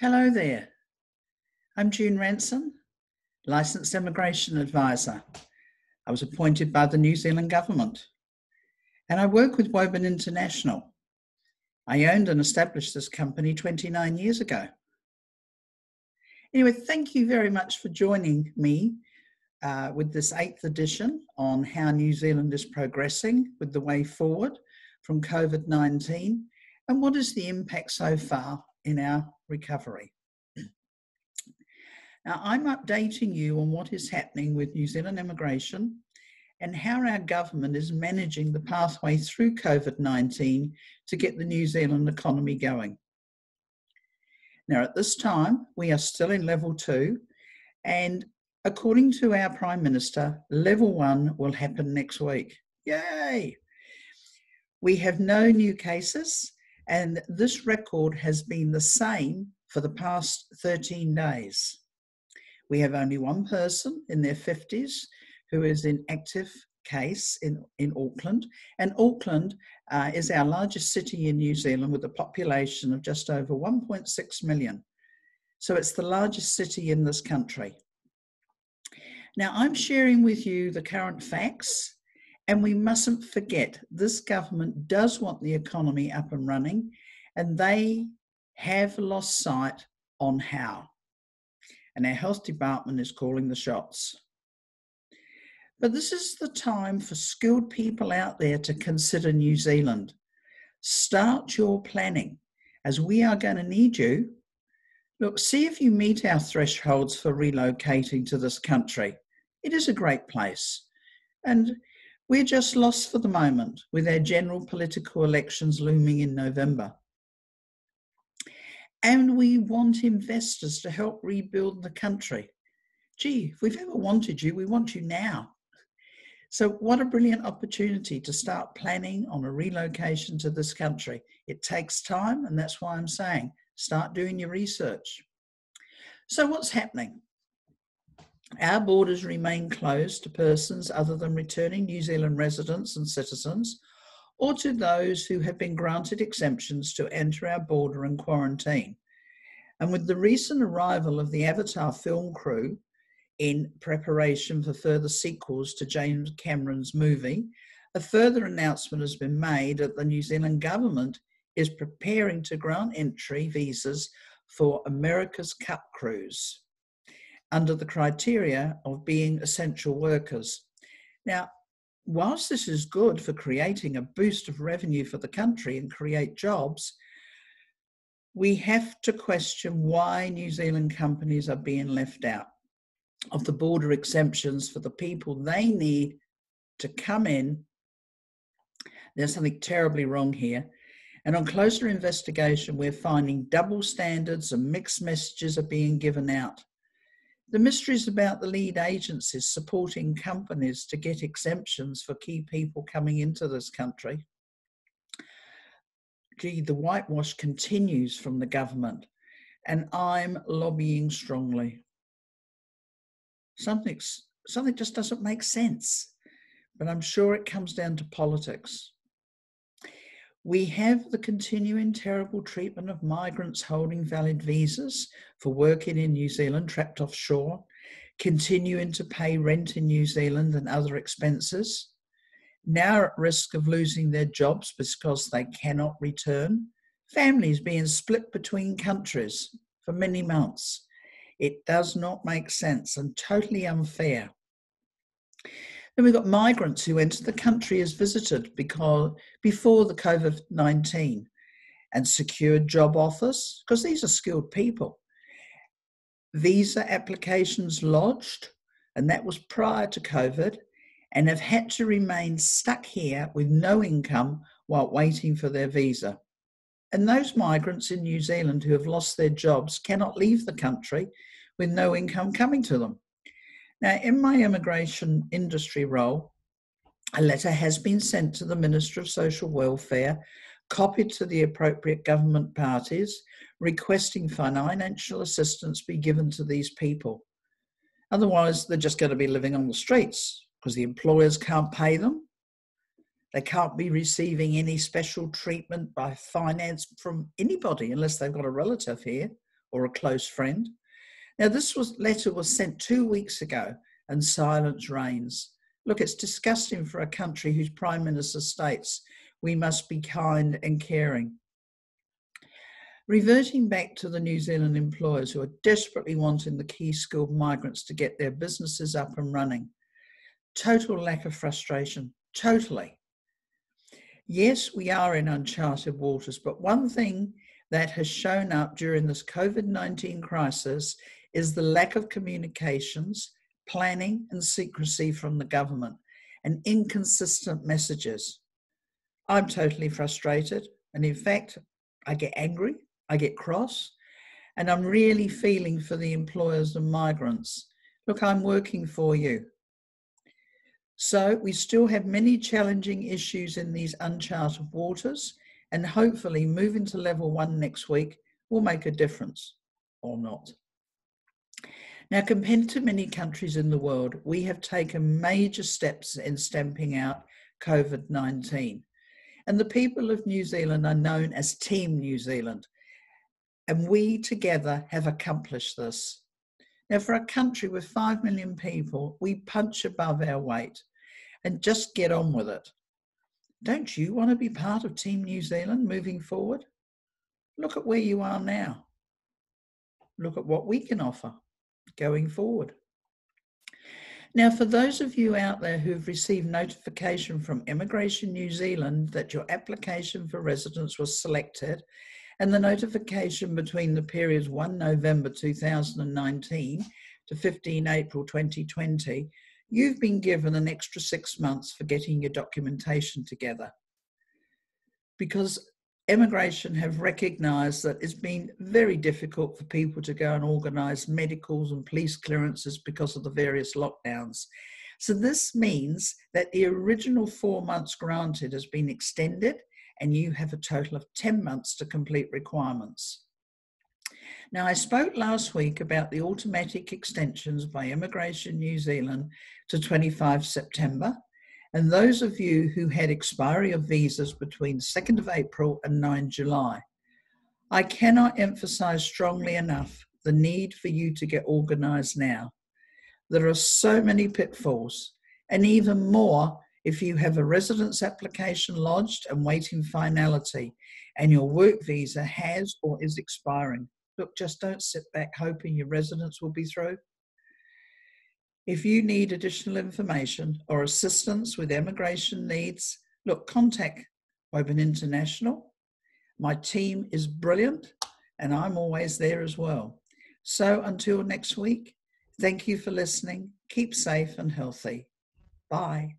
Hello there. I'm June Ranson, Licensed Immigration Advisor. I was appointed by the New Zealand Government and I work with Woburn International. I owned and established this company 29 years ago. Anyway, thank you very much for joining me with this 8th edition on how New Zealand is progressing with the way forward from COVID-19 and what is the impact so far in our recovery. Now, I'm updating you on what is happening with New Zealand immigration and how our government is managing the pathway through COVID-19 to get the New Zealand economy going. Now, at this time, we are still in level 2, and according to our Prime Minister, level 1 will happen next week. Yay! We have no new cases, and this record has been the same for the past 13 days. We have only one person in their 50s who is in active case in Auckland, and Auckland is our largest city in New Zealand with a population of just over 1.6 million. So it's the largest city in this country. Now, I'm sharing with you the current facts, and we mustn't forget this government does want the economy up and running, and they have lost sight on how. And our health department is calling the shots. But this is the time for skilled people out there to consider New Zealand. Start your planning, as we are going to need you. Look, see if you meet our thresholds for relocating to this country. It is a great place. And we're just lost for the moment with our general political elections looming in November. And we want investors to help rebuild the country. Gee, if we've ever wanted you, we want you now. So what a brilliant opportunity to start planning on a relocation to this country. It takes time, and that's why I'm saying, start doing your research. So what's happening? Our borders remain closed to persons other than returning New Zealand residents and citizens, or to those who have been granted exemptions to enter our border and quarantine. And with the recent arrival of the Avatar film crew in preparation for further sequels to James Cameron's movie, a further announcement has been made that the New Zealand government is preparing to grant entry visas for America's Cup crews under the criteria of being essential workers. Now, whilst this is good for creating a boost of revenue for the country and create jobs, we have to question why New Zealand companies are being left out of the border exemptions for the people they need to come in. There's something terribly wrong here. And on closer investigation, we're finding double standards and mixed messages are being given out. The mysteries about the lead agencies supporting companies to get exemptions for key people coming into this country. Gee, the whitewash continues from the government, and I'm lobbying strongly. Something just doesn't make sense, but I'm sure it comes down to politics. We have the continuing terrible treatment of migrants holding valid visas for working in New Zealand, trapped offshore, continuing to pay rent in New Zealand and other expenses, now at risk of losing their jobs because they cannot return, families being split between countries for many months. It does not make sense and totally unfair. Then we've got migrants who entered the country as visited before the COVID-19 and secured job offers, because these are skilled people. Visa applications lodged, and that was prior to COVID, and have had to remain stuck here with no income while waiting for their visa. And those migrants in New Zealand who have lost their jobs cannot leave the country with no income coming to them. Now, in my immigration industry role, a letter has been sent to the Minister of Social Welfare, copied to the appropriate government parties, requesting financial assistance be given to these people. Otherwise, they're just going to be living on the streets because the employers can't pay them. They can't be receiving any special treatment by finance from anybody unless they've got a relative here or a close friend. Now, letter was sent 2 weeks ago and silence reigns. Look, it's disgusting for a country whose Prime Minister states we must be kind and caring. Reverting back to the New Zealand employers who are desperately wanting the key skilled migrants to get their businesses up and running. Total lack of frustration, totally. Yes, we are in uncharted waters, but one thing that has shown up during this COVID-19 crisis is the lack of communications, planning and secrecy from the government and inconsistent messages. I'm totally frustrated, and in fact, I get angry, I get cross, and I'm really feeling for the employers and migrants. Look, I'm working for you. So we still have many challenging issues in these uncharted waters, and hopefully moving to level 1 next week will make a difference, or not. Now, compared to many countries in the world, we have taken major steps in stamping out COVID-19. And the people of New Zealand are known as Team New Zealand. And we together have accomplished this. Now, for a country with 5 million people, we punch above our weight and just get on with it. Don't you want to be part of Team New Zealand moving forward? Look at where you are now. Look at what we can offer going forward. Now, for those of you out there who've received notification from Immigration New Zealand that your application for residence was selected, and the notification between the periods 1 November 2019 to 15 April 2020, you've been given an extra 6 months for getting your documentation together. Because immigration have recognised that it's been very difficult for people to go and organise medicals and police clearances because of the various lockdowns. So this means that the original 4 months granted has been extended, and you have a total of 10 months to complete requirements. Now, I spoke last week about the automatic extensions by Immigration New Zealand to 25 September. And those of you who had expiry of visas between 2nd of April and 9 July, I cannot emphasize strongly enough the need for you to get organized now. There are so many pitfalls, and even more if you have a residence application lodged and waiting finality, and your work visa has or is expiring. Look, just don't sit back hoping your residence will be through. If you need additional information or assistance with immigration needs, look, contact Woburn International. My team is brilliant, and I'm always there as well. So until next week, thank you for listening. Keep safe and healthy. Bye.